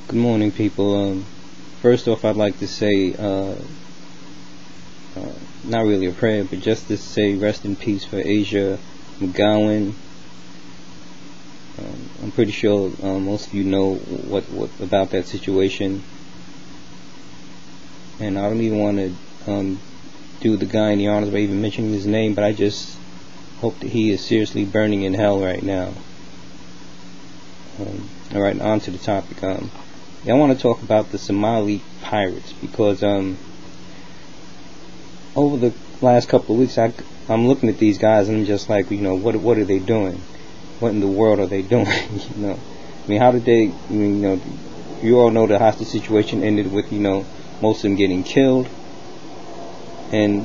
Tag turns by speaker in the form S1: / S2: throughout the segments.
S1: Good morning, people. First off, I'd like to say, not really a prayer, but just to say rest in peace for Asia McGowan. I'm pretty sure most of you know what about that situation, and I don't even want to do the guy any honors by even mentioning his name, but I just hope that he is seriously burning in hell right now. Alright, on to the topic. I want to talk about the Somali pirates because over the last couple of weeks I'm looking at these guys and I'm just like, what are they doing? What in the world are they doing? I mean, how did they? You all know the hostage situation ended with most of them getting killed, and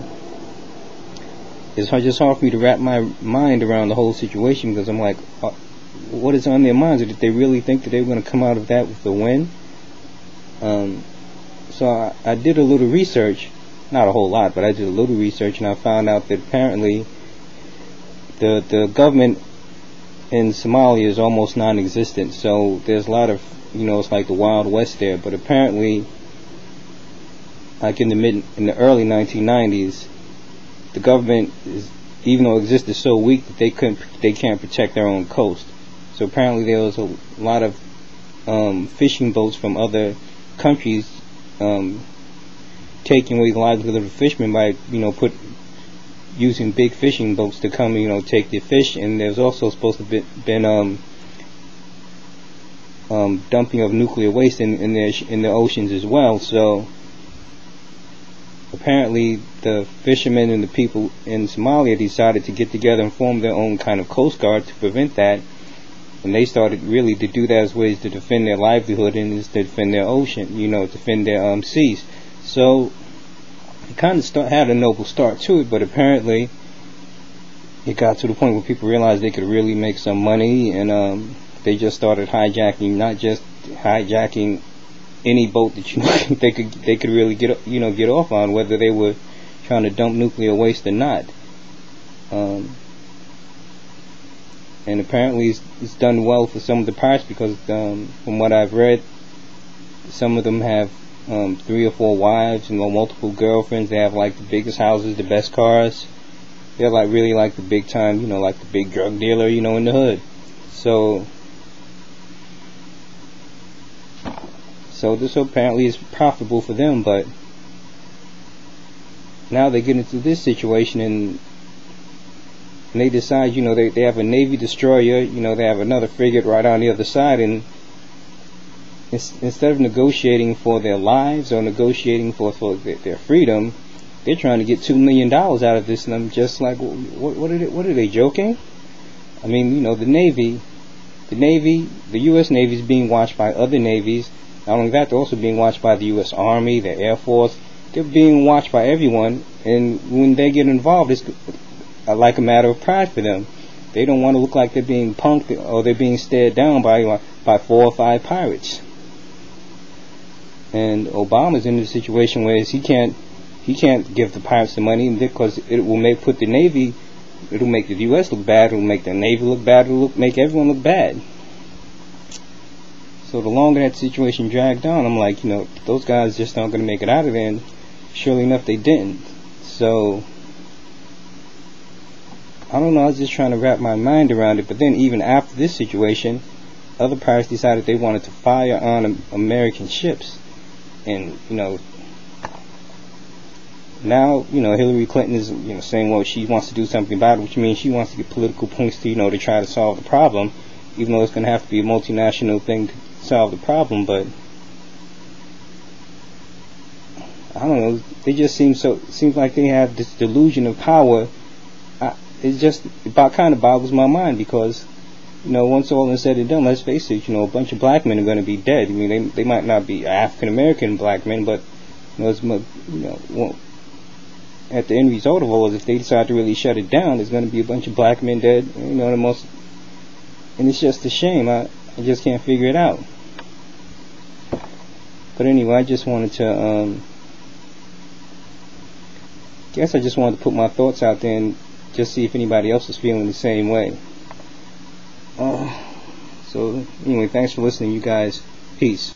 S1: it's just hard for me to wrap my mind around the whole situation because I'm like, what is on their minds? Did they really think that they were going to come out of that with a win? So I did a little research, not a whole lot, but I did a little research, and I found out that apparently the government in Somalia is almost non-existent. So there's a lot of, it's like the Wild West there. But apparently, like in the early 1990s, the government even though it existed, so weak that they can't protect their own coast. So apparently there was a lot of fishing boats from other countries taking away the livelihood of the fishermen by using big fishing boats to come take the fish. And there's also supposed to have been dumping of nuclear waste in the oceans as well. So apparently the fishermen and the people in Somalia decided to get together and form their own kind of coast guard to prevent that. And they started really to do that as ways to defend their livelihood and to defend their ocean, defend their seas. So it kind of had a noble start to it, but apparently it got to the point where people realized they could really make some money, and they just started hijacking, not just hijacking any boat that they could really get off on, whether they were trying to dump nuclear waste or not. And apparently it's done well for some of the pirates because from what I've read, some of them have 3 or 4 wives, multiple girlfriends. They have like the biggest houses, the best cars. They're like really like the big time, like the big drug dealer, in the hood. So this apparently is profitable for them, but now they get into this situation and they decide, they have a Navy destroyer, they have another frigate right on the other side, and instead of negotiating for their lives or negotiating for their freedom, they're trying to get $2 million out of this. And I'm just like, what are they joking? I mean, the U.S. Navy is being watched by other navies. Not only that, they're also being watched by the U.S. Army, the Air Force. They're being watched by everyone, and when they get involved, it's like a matter of pride for them. They don't want to look like they're being punked or they're being stared down by 4 or 5 pirates. And Obama's in a situation where he can't give the pirates the money because it will put the Navy. It'll make the U.S. look bad. It'll make the Navy look bad. It'll make everyone look bad. So the longer that situation dragged on, I'm like, those guys just aren't going to make it out of there. And surely enough, they didn't. So I don't know. I was just trying to wrap my mind around it. But then even after this situation, other pirates decided they wanted to fire on American ships. And now Hillary Clinton is saying, well, she wants to do something about it, which means she wants to get political points to to try to solve the problem, even though it's going to have to be a multinational thing to solve the problem. But I don't know, they just seems like they have this delusion of power. It kind of boggles my mind because once all is said and done, let's face it, a bunch of black men are going to be dead. I mean, they might not be African American black men, but at the end result of all is, if they decide to really shut it down, there's going to be a bunch of black men dead. And it's just a shame. I just can't figure it out. But anyway, I just wanted to I just wanted to put my thoughts out there and just see if anybody else is feeling the same way. So anyway, thanks for listening, you guys. Peace.